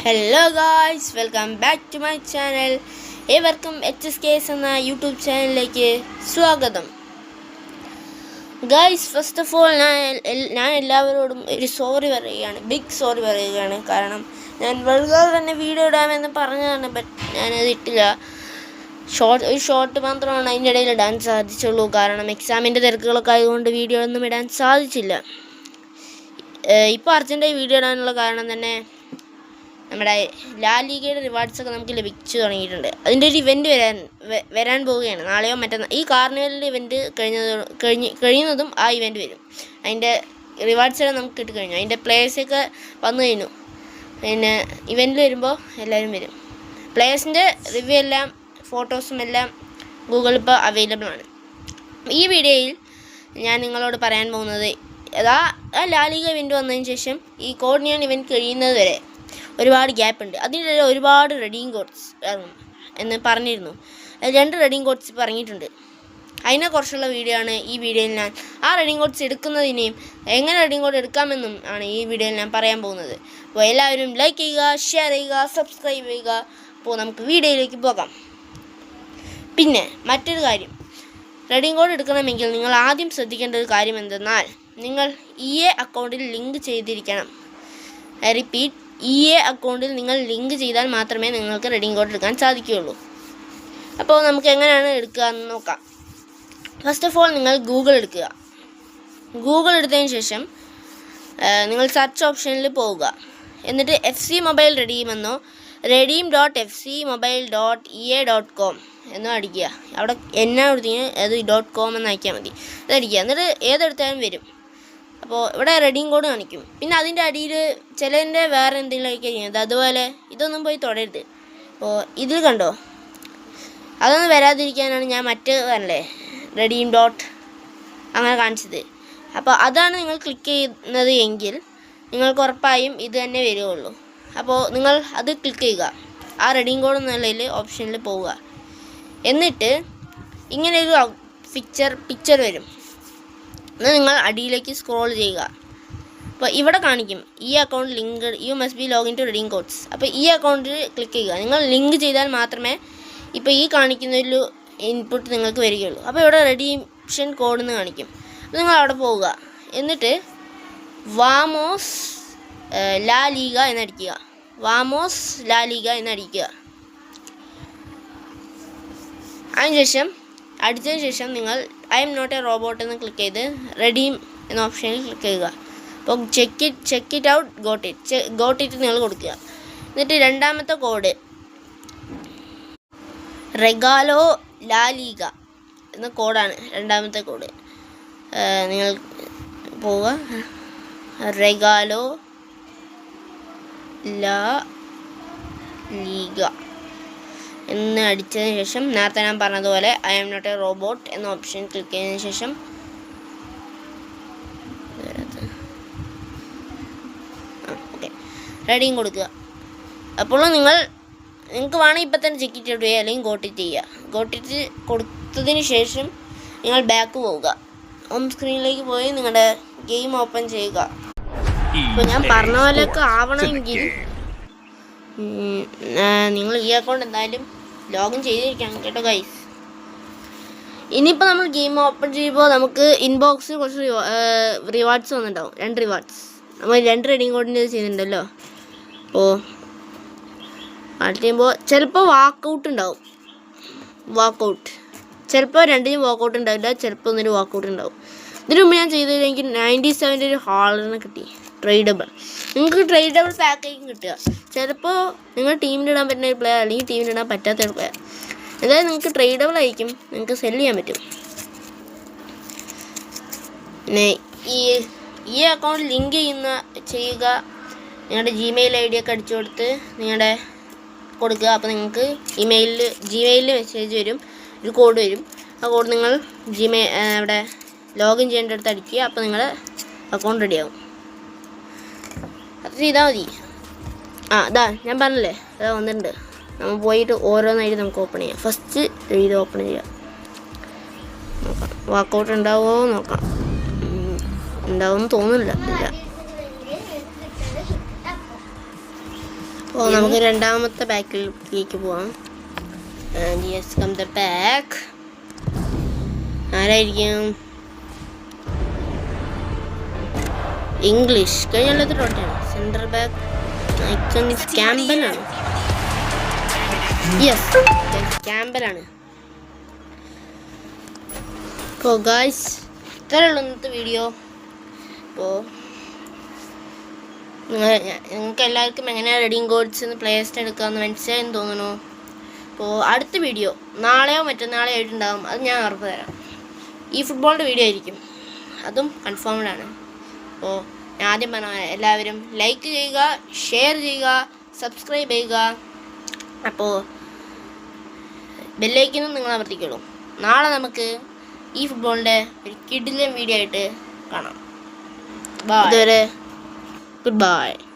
Hello guys, welcome back to my channel. ഏവർക്കും HSKS എന്ന YouTube ചാനലിലേക്ക് സ്വാഗതം. ഗായ്സ്, ഫസ്റ്റ് ഓഫ് ഓൾ ഞാൻ എല്ലാവരോടും ഒരു സോറി പറയുകയാണ്, ബിഗ് സോറി പറയുകയാണ്. കാരണം ഞാൻ വൈകാതെ തന്നെ വീഡിയോ ഇടാമെന്ന് പറഞ്ഞതാണ്, ബട്ട് ഞാനത് ഇട്ടില്ല. ഒരു ഷോർട്ട് മാത്രമാണ് അതിൻ്റെ ഇടയിൽ ഇടാൻ സാധിച്ചുള്ളൂ. കാരണം എക്സാമിൻ്റെ തിരക്കുകളൊക്കെ ആയതുകൊണ്ട് വീഡിയോ ഒന്നും ഇടാൻ സാധിച്ചില്ല. ഇപ്പോൾ അർജൻറ്റായി വീഡിയോ ഇടാനുള്ള കാരണം തന്നെ നമ്മുടെ ലാലിഗയുടെ റിവാർഡ്സൊക്കെ നമുക്ക് ലഭിച്ചു തുടങ്ങിയിട്ടുണ്ട്. അതിൻ്റെ ഒരു ഇവൻറ്റ് വരാൻ പോവുകയാണ്. നാളെയോ മറ്റന്നാൾ ഈ കാർണിവലിൻ്റെ ഇവൻറ്റ് കഴിയുന്നതും ആ ഇവൻറ്റ് വരും. അതിൻ്റെ റിവാർഡ്സെല്ലാം നമുക്ക് കിട്ടിക്കഴിഞ്ഞു. അതിൻ്റെ പ്ലേയേഴ്സൊക്കെ വന്നു കഴിഞ്ഞു. പിന്നെ ഇവൻറ്റിൽ വരുമ്പോൾ എല്ലാവരും വരും. പ്ലേയേഴ്സിൻ്റെ റിവ്യൂ എല്ലാം ഫോട്ടോസും എല്ലാം ഗൂഗിളിൽ ഇപ്പോൾ അവൈലബിൾ ആണ്. ഈ വീഡിയോയിൽ ഞാൻ നിങ്ങളോട് പറയാൻ പോകുന്നത് ആ ലാലിഗ ഇവൻറ്റ് വന്നതിന് ശേഷം ഈ കോർണിയൻ ഇവൻറ്റ് കഴിയുന്നത് വരെ ഒരുപാട് ഗ്യാപ്പ് ഉണ്ട്. അതിനിടയിൽ ഒരുപാട് റെഡീം കോഡ്സ് ഇറങ്ങും എന്ന് പറഞ്ഞിരുന്നു. 2 റെഡീം കോഡ്സ് ഇപ്പോൾ ഇറങ്ങിയിട്ടുണ്ട്. അതിനെക്കുറിച്ചുള്ള വീഡിയോ ആണ് ഈ വീഡിയോയിൽ ഞാൻ. ആ റെഡീം കോഡ്സ് എടുക്കുന്നതിനെയും എങ്ങനെ റെഡീം കോഡ് എടുക്കാമെന്നും ആണ് ഈ വീഡിയോയിൽ ഞാൻ പറയാൻ പോകുന്നത്. അപ്പോൾ എല്ലാവരും ലൈക്ക് ചെയ്യുക, ഷെയർ ചെയ്യുക, സബ്സ്ക്രൈബ് ചെയ്യുക. അപ്പോൾ നമുക്ക് വീഡിയോയിലേക്ക് പോകാം. പിന്നെ മറ്റൊരു കാര്യം, റെഡീം കോഡ് എടുക്കണമെങ്കിൽ നിങ്ങൾ ആദ്യം ശ്രദ്ധിക്കേണ്ട ഒരു കാര്യം എന്തെന്നാൽ നിങ്ങൾ EA അക്കൗണ്ടിൽ ലിങ്ക് ചെയ്തിരിക്കണം. ഐ റിപ്പീറ്റ്, EA അക്കൗണ്ടിൽ നിങ്ങൾ ലിങ്ക് ചെയ്താൽ മാത്രമേ നിങ്ങൾക്ക് റെഡീം കോഡ് എടുക്കാൻ സാധിക്കുകയുള്ളൂ. അപ്പോൾ നമുക്ക് എങ്ങനെയാണ് എടുക്കുക എന്ന് നോക്കാം. ഫസ്റ്റ് ഓഫ് ഓൾ നിങ്ങൾ ഗൂഗിൾ എടുക്കുക. ഗൂഗിൾ എടുത്തതിന് ശേഷം നിങ്ങൾ സെർച്ച് ഓപ്ഷനിൽ പോവുക. എന്നിട്ട് FC മൊബൈൽ റെഡീമെന്നോ redeem.fcmobile.ea.com എന്നോ അടിക്കുക. അവിടെ എന്നാ കൊടുത്തിന് അത് .com എന്ന് അയക്കാൻ മതി. അതടിക്കുക. എന്നിട്ട് ഏതെടുത്താലും വരും. അപ്പോൾ ഇവിടെ റെഡീം കോഡ് കാണിക്കും. പിന്നെ അതിൻ്റെ അടിയിൽ ചിലതിൻ്റെ വേറെ എന്തെങ്കിലും ആയിരിക്കും ചെയ്യുന്നത്. അതുപോലെ ഇതൊന്നും പോയി തൊടരുത്. അപ്പോൾ ഇതിൽ കണ്ടോ, അതൊന്നും വരാതിരിക്കാനാണ് ഞാൻ മറ്റ് പറഞ്ഞല്ലേ redeem. അങ്ങനെ കാണിച്ചത്. അപ്പോൾ അതാണ് നിങ്ങൾ ക്ലിക്ക് ചെയ്യുന്നത് എങ്കിൽ നിങ്ങൾക്ക് ഉറപ്പായും ഇത് തന്നെ വരികയുള്ളൂ. അപ്പോൾ നിങ്ങൾ അത് ക്ലിക്ക് ചെയ്യുക. ആ റെഡീം കോഡ് എന്നുള്ളതിൽ ഓപ്ഷനിൽ പോവുക. എന്നിട്ട് ഇങ്ങനെ ഒരു പിക്ചർ വരും. എന്നാൽ നിങ്ങൾ അടിയിലേക്ക് സ്ക്രോൾ ചെയ്യുക. അപ്പോൾ ഇവിടെ കാണിക്കും ഈ account link you must be login to redeem codes. അപ്പോൾ ഈ അക്കൗണ്ടിൽ ക്ലിക്ക് ചെയ്യുക. നിങ്ങൾ ലിങ്ക് ചെയ്താൽ മാത്രമേ ഇപ്പോൾ ഈ കാണിക്കുന്നൊരു ഇൻപുട്ട് നിങ്ങൾക്ക് വരികയുള്ളൂ. അപ്പോൾ ഇവിടെ റെഡീംഷൻ കോഡ് എന്ന് കാണിക്കും. അപ്പോൾ നിങ്ങൾ അവിടെ പോവുക. എന്നിട്ട് വാമോസ് ലാലിഗ എന്നടിക്കുക. വാമോസ് ലാലിഗ എന്നടിക്കുക. അതിനുശേഷം അടിച്ചതിന് ശേഷം നിങ്ങൾ I'm not a robot എന്ന് ക്ലിക്ക് ചെയ്ത് റെഡീം എന്ന ഓപ്ഷനിൽ ക്ലിക്ക് ചെയ്യുക. അപ്പോൾ check it out got it നിങ്ങൾ കൊടുക്കുക. എന്നിട്ട് രണ്ടാമത്തെ കോഡ് റെഗാലോ ലാലിഗ എന്ന കോഡാണ് രണ്ടാമത്തെ കോഡ്. നിങ്ങൾ പോവുക. റെഗാലോ ലാലിഗ എന്ന് അടിച്ചതിന് ശേഷം നേരത്തെ ഞാൻ പറഞ്ഞതുപോലെ I'm not a robot എന്ന ഓപ്ഷൻ ക്ലിക്ക് ചെയ്തതിന് ശേഷം ഓക്കെ റെഡീം കൊടുക്കുക. അപ്പോൾ നിങ്ങൾക്ക് വേണമെങ്കിൽ ഇപ്പം തന്നെ ചെക്ക് ഇറ്റ് ചെയ്യുക, അല്ലെങ്കിൽ ഗോട്ടിറ്റ് ചെയ്യുക. ഗോട്ടിറ്റ് കൊടുത്തതിന് ശേഷം നിങ്ങൾ ബാക്ക് പോവുക. ഹോം സ്ക്രീനിലേക്ക് പോയി നിങ്ങളുടെ ഗെയിം ഓപ്പൺ ചെയ്യുക. ഇപ്പോൾ ഞാൻ പറഞ്ഞ പോലെയൊക്കെ ആവണമെങ്കിൽ നിങ്ങൾ ഈ അക്കൗണ്ട് എന്തായാലും ലോഗിൻ ചെയ്തിരിക്കണം കേട്ടോ ഗൈസ്. ഇനിയിപ്പോൾ നമ്മൾ ഗെയിം ഓപ്പൺ ചെയ്യുമ്പോൾ നമുക്ക് ഇൻബോക്സിൽ കുറച്ച് റിവാർഡ്സ് വന്നിട്ടുണ്ടാവും. 2 റിവാർഡ്സ് നമ്മൾ 2 റെഡീം കോഡിൻ്റെ ചെയ്തിട്ടുണ്ടല്ലോ. അപ്പോൾ അടുത്ത് ചെയ്യുമ്പോൾ ചിലപ്പോൾ വാക്കൗട്ട് ഉണ്ടാവും. ചിലപ്പോൾ 2നും വാക്കൗട്ട് ഉണ്ടാവില്ല, ചിലപ്പോൾ 1 വാക്കൗട്ട് ഉണ്ടാവും. ഇതിനു മുമ്പ് ഞാൻ ചെയ്തില്ലെങ്കിൽ 97 ഒരു ഹാളറിനെ കിട്ടി, ട്രേഡബിൾ. നിങ്ങൾക്ക് ട്രേഡബിൾ പാക്കേജും കിട്ടുക. ചിലപ്പോൾ നിങ്ങൾ ടീമിലിടാൻ പറ്റുന്ന ഒരു പ്ലെയർ അല്ലെങ്കിൽ ടീമിലിടാൻ പറ്റാത്ത ഒരു പ്ലെയർ, എന്തായാലും നിങ്ങൾക്ക് ട്രേഡബിൾ ആയിരിക്കും, നിങ്ങൾക്ക് സെല് ചെയ്യാൻ പറ്റും. പിന്നെ ഈ അക്കൗണ്ട് ലിങ്ക് ചെയ്യുക. നിങ്ങളുടെ Gmail ID ഒക്കെ അടിച്ചു കൊടുത്ത് നിങ്ങളുടെ കൊടുക്കുക. അപ്പോൾ നിങ്ങൾക്ക് ജിമെയിലിൽ മെസ്സേജ് വരും, ഒരു കോഡ് വരും. ആ കോഡ് നിങ്ങൾ അവിടെ ലോഗിൻ ചെയ്യേണ്ട അടുത്ത് അടിക്കുക. അപ്പോൾ നിങ്ങളുടെ അക്കൗണ്ട് റെഡിയാവും. അത് ചെയ്താൽ മതി. അതാ ഞാൻ പറഞ്ഞല്ലേ, അതാ വന്നിട്ടുണ്ട്. നമ്മൾ പോയിട്ട് ഓരോന്നായിട്ട് നമുക്ക് ഓപ്പൺ ചെയ്യാം. ഫസ്റ്റ് ഇത് ഓപ്പൺ ചെയ്യാം. നോക്കാം വാക്കൗട്ട് ഉണ്ടാവുമോ നോക്കാം. ഉണ്ടാവുമെന്ന് തോന്നുന്നില്ല. ഇല്ല. അപ്പോൾ നമുക്ക് രണ്ടാമത്തെ പാക്കിലേക്ക് പോവാം. And yes come the pack. ആരായിരിക്കും? ഇംഗ്ലീഷ് കഴിഞ്ഞുള്ളത് ടോട്ടാണ്. സെൻറ്റർ ബാക്ക് ഐക്കൺ ക്യാമ്പലാണ്. യെസ് ക്യാമ്പലാണ്. അപ്പോൾ ഗായ്സ് ഇത്രയുള്ള ഇന്നത്തെ വീഡിയോ. അപ്പോൾ നിങ്ങൾക്ക് എല്ലാവർക്കും എങ്ങനെയാണ് റെഡിങ് കോഡ്സ് പ്ലേലിസ്റ്റ് എടുക്കാമെന്ന് മനസ്സിലായെന്ന് തോന്നുന്നു. അപ്പോൾ അടുത്ത വീഡിയോ നാളെയോ മറ്റന്നാളെയോ ആയിട്ടുണ്ടാകും. അത് ഞാൻ ഉറപ്പ് തരാം. ഈ ഫുട്ബോളിൻ്റെ വീഡിയോ ആയിരിക്കും, അതും കൺഫേംഡാണ്. അപ്പോൾ ഞാൻ ആദ്യം പറഞ്ഞ എല്ലാവരും ലൈക്ക് ചെയ്യുക, ഷെയർ ചെയ്യുക, സബ്സ്ക്രൈബ് ചെയ്യുക. അപ്പോൾ ബെല്ലൈക്കനും നിങ്ങൾ അമർത്തിക്കോളൂ. നാളെ നമുക്ക് ഈ ഫുട്ബോളിൻ്റെ ഒരു കിടിലൻ വീഡിയോ ആയിട്ട് കാണാം. ബൈ. ഇതുവരെ goodbye.